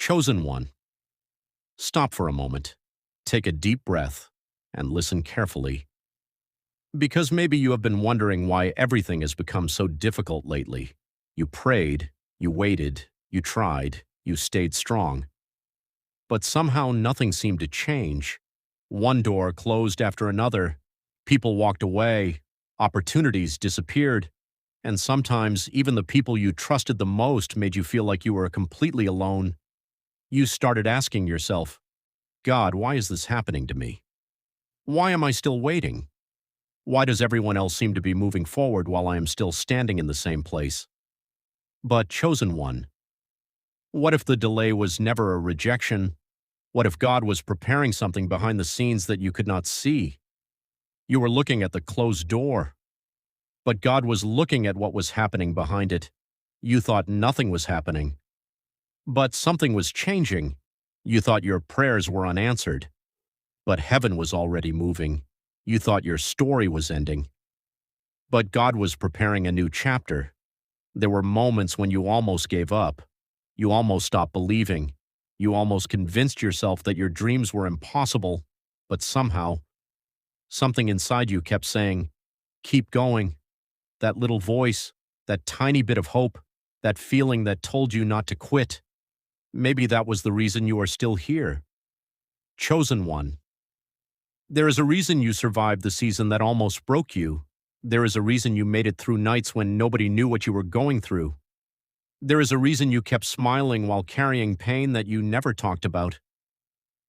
Chosen one, stop for a moment, take a deep breath, and listen carefully. Because maybe you have been wondering why everything has become so difficult lately. You prayed, you waited, you tried, you stayed strong. But somehow nothing seemed to change. One door closed after another, people walked away, opportunities disappeared, and sometimes even the people you trusted the most made you feel like you were completely alone. You started asking yourself, God, why is this happening to me? Why am I still waiting? Why does everyone else seem to be moving forward while I am still standing in the same place? But chosen one, what if the delay was never a rejection? What if God was preparing something behind the scenes that you could not see? You were looking at the closed door, but God was looking at what was happening behind it. You thought nothing was happening, but something was changing. You thought your prayers were unanswered, but heaven was already moving. You thought your story was ending, but God was preparing a new chapter. There were moments when you almost gave up. You almost stopped believing. You almost convinced yourself that your dreams were impossible, but somehow, something inside you kept saying, keep going. That little voice, that tiny bit of hope, that feeling that told you not to quit. Maybe that was the reason you are still here. Chosen one. There is a reason you survived the season that almost broke you. There is a reason you made it through nights when nobody knew what you were going through. There is a reason you kept smiling while carrying pain that you never talked about.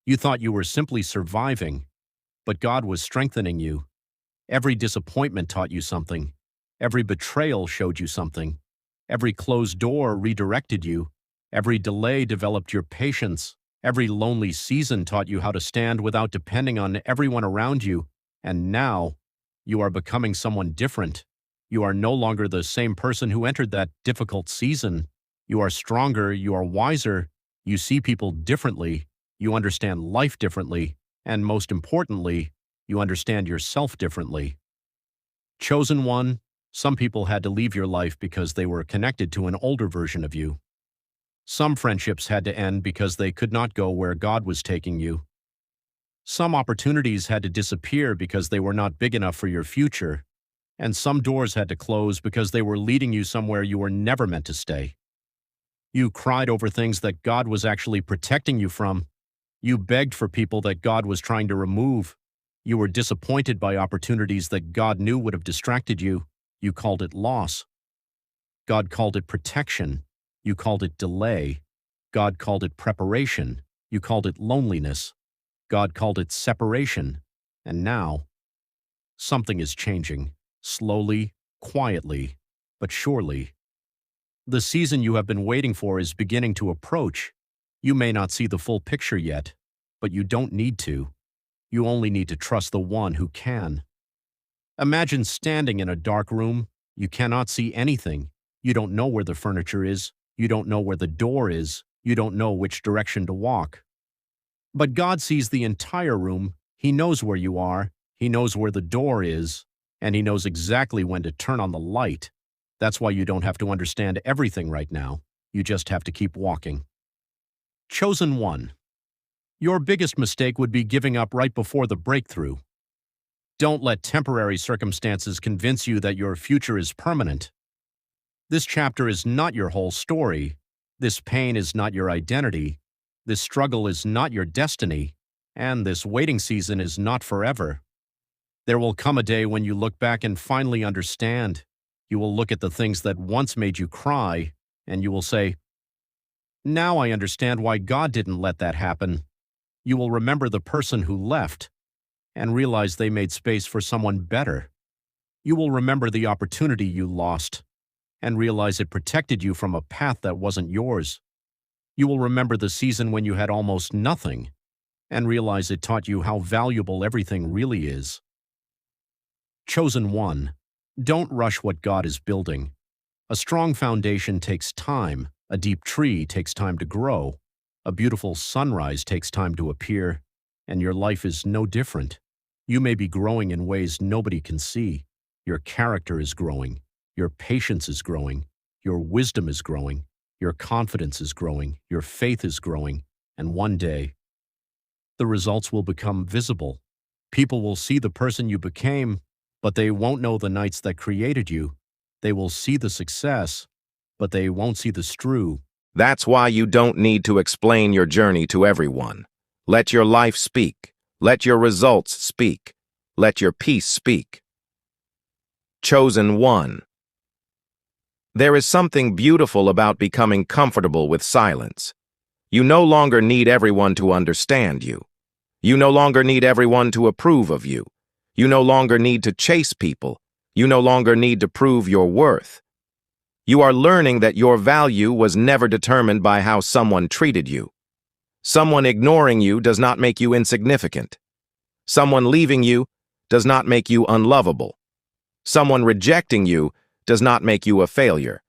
You thought you were simply surviving, but God was strengthening you. Every disappointment taught you something. Every betrayal showed you something. Every closed door redirected you. Every delay developed your patience. Every lonely season taught you how to stand without depending on everyone around you. And now, you are becoming someone different. You are no longer the same person who entered that difficult season. You are stronger, you are wiser, you see people differently, you understand life differently, and most importantly, you understand yourself differently. Chosen one, some people had to leave your life because they were connected to an older version of you. Some friendships had to end because they could not go where God was taking you. Some opportunities had to disappear because they were not big enough for your future. And some doors had to close because they were leading you somewhere you were never meant to stay. You cried over things that God was actually protecting you from. You begged for people that God was trying to remove. You were disappointed by opportunities that God knew would have distracted you. You called it loss. God called it protection. You called it delay. God called it preparation. You called it loneliness. God called it separation. And now, something is changing. Slowly, quietly, but surely. The season you have been waiting for is beginning to approach. You may not see the full picture yet, but you don't need to. You only need to trust the one who can. Imagine standing in a dark room. You cannot see anything. You don't know where the furniture is. You don't know where the door is. You don't know which direction to walk. But God sees the entire room. He knows where you are. He knows where the door is. And He knows exactly when to turn on the light. That's why you don't have to understand everything right now. You just have to keep walking. Chosen one. Your biggest mistake would be giving up right before the breakthrough. Don't let temporary circumstances convince you that your future is permanent. This chapter is not your whole story. This pain is not your identity. This struggle is not your destiny. And this waiting season is not forever. There will come a day when you look back and finally understand. You will look at the things that once made you cry, and you will say, now I understand why God didn't let that happen. You will remember the person who left, and realize they made space for someone better. You will remember the opportunity you lost, and realize it protected you from a path that wasn't yours. You will remember the season when you had almost nothing, and realize it taught you how valuable everything really is. Chosen one, don't rush what God is building. A strong foundation takes time. A deep tree takes time to grow. A beautiful sunrise takes time to appear. And your life is no different. You may be growing in ways nobody can see. Your character is growing. Your patience is growing. Your wisdom is growing. Your confidence is growing, your faith is growing, and one day, the results will become visible. People will see the person you became, but they won't know the nights that created you. They will see the success, but they won't see the strew. That's why you don't need to explain your journey to everyone. Let your life speak. Let your results speak. Let your peace speak. Chosen one. There is something beautiful about becoming comfortable with silence. You no longer need everyone to understand you. You no longer need everyone to approve of you. You no longer need to chase people. You no longer need to prove your worth. You are learning that your value was never determined by how someone treated you. Someone ignoring you does not make you insignificant. Someone leaving you does not make you unlovable. Someone rejecting you does not make you a failure.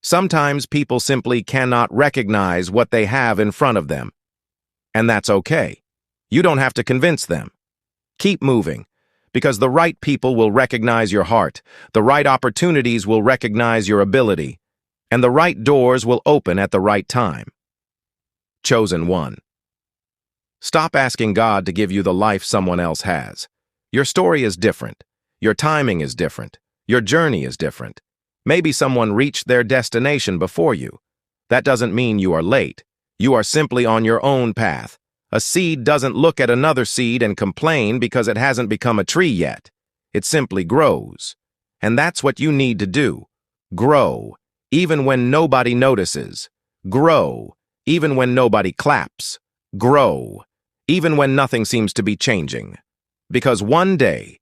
Sometimes people simply cannot recognize what they have in front of them. And that's okay. You don't have to convince them. Keep moving, because the right people will recognize your heart, the right opportunities will recognize your ability, and the right doors will open at the right time. Chosen one. Stop asking God to give you the life someone else has. Your story is different. Your timing is different. Your journey is different. Maybe someone reached their destination before you. That doesn't mean you are late. You are simply on your own path. A seed doesn't look at another seed and complain because it hasn't become a tree yet. It simply grows. And that's what you need to do. Grow, even when nobody notices. Grow, even when nobody claps. Grow, even when nothing seems to be changing. Because one day,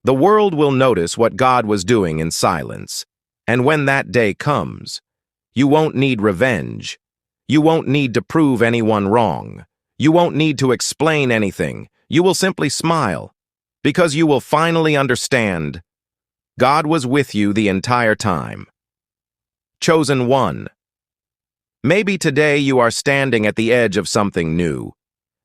the world will notice what God was doing in silence. And when that day comes, you won't need revenge. You won't need to prove anyone wrong. You won't need to explain anything. You will simply smile, because you will finally understand God was with you the entire time. Chosen one. Maybe today you are standing at the edge of something new.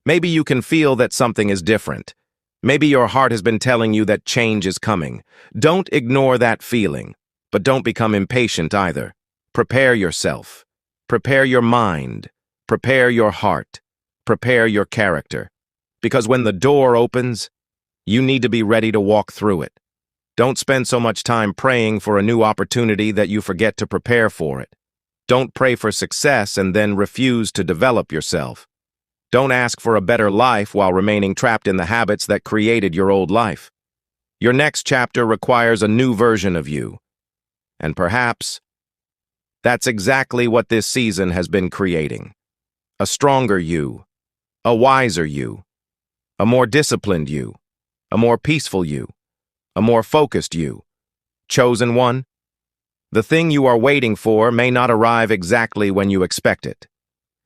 Maybe you can feel that something is different. Maybe your heart has been telling you that change is coming. Don't ignore that feeling, but don't become impatient either. Prepare yourself. Prepare your mind. Prepare your heart. Prepare your character. Because when the door opens, you need to be ready to walk through it. Don't spend so much time praying for a new opportunity that you forget to prepare for it. Don't pray for success and then refuse to develop yourself. Don't ask for a better life while remaining trapped in the habits that created your old life. Your next chapter requires a new version of you. And perhaps that's exactly what this season has been creating. A stronger you, a wiser you, a more disciplined you, a more peaceful you, a more focused you. Chosen one. The thing you are waiting for may not arrive exactly when you expect it.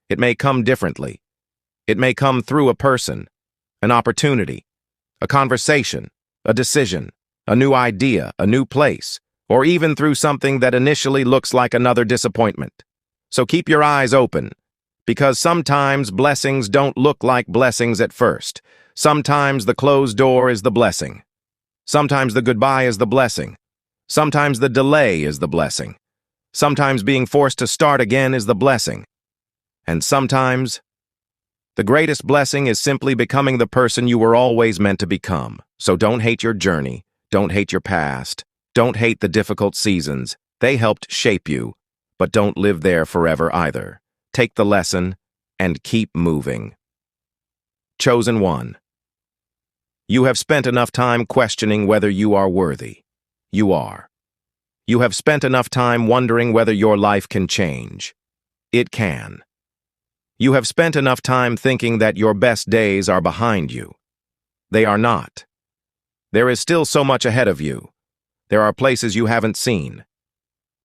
It may come differently. It may come through a person, an opportunity, a conversation, a decision, a new idea, a new place, or even through something that initially looks like another disappointment. So keep your eyes open, because sometimes blessings don't look like blessings at first. Sometimes the closed door is the blessing. Sometimes the goodbye is the blessing. Sometimes the delay is the blessing. Sometimes being forced to start again is the blessing. And sometimes the greatest blessing is simply becoming the person you were always meant to become. So don't hate your journey. Don't hate your past. Don't hate the difficult seasons. They helped shape you. But don't live there forever either. Take the lesson and keep moving. Chosen one. You have spent enough time questioning whether you are worthy. You are. You have spent enough time wondering whether your life can change. It can. You have spent enough time thinking that your best days are behind you. They are not. There is still so much ahead of you. There are places you haven't seen,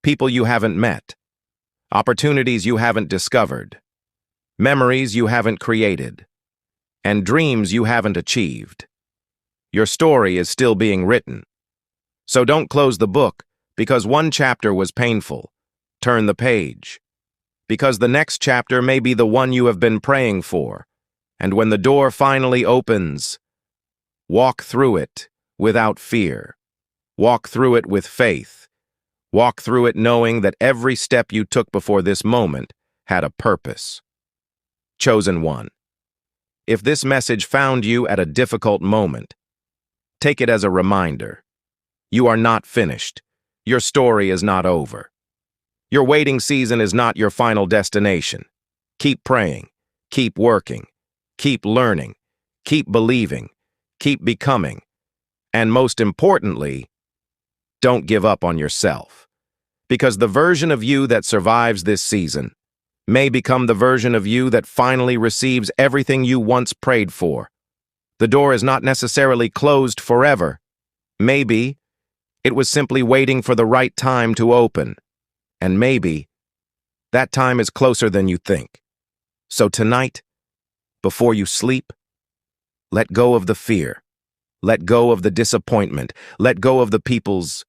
people you haven't met, opportunities you haven't discovered, memories you haven't created, and dreams you haven't achieved. Your story is still being written. So don't close the book because one chapter was painful. Turn the page. Because the next chapter may be the one you have been praying for. And when the door finally opens, walk through it without fear. Walk through it with faith. Walk through it knowing that every step you took before this moment had a purpose. Chosen one. If this message found you at a difficult moment, take it as a reminder. You are not finished. Your story is not over. Your waiting season is not your final destination. Keep praying, keep working, keep learning, keep believing, keep becoming, and most importantly, don't give up on yourself. Because the version of you that survives this season may become the version of you that finally receives everything you once prayed for. The door is not necessarily closed forever. Maybe it was simply waiting for the right time to open. And maybe that time is closer than you think. So tonight, before you sleep, let go of the fear. Let go of the disappointment. Let go of the people's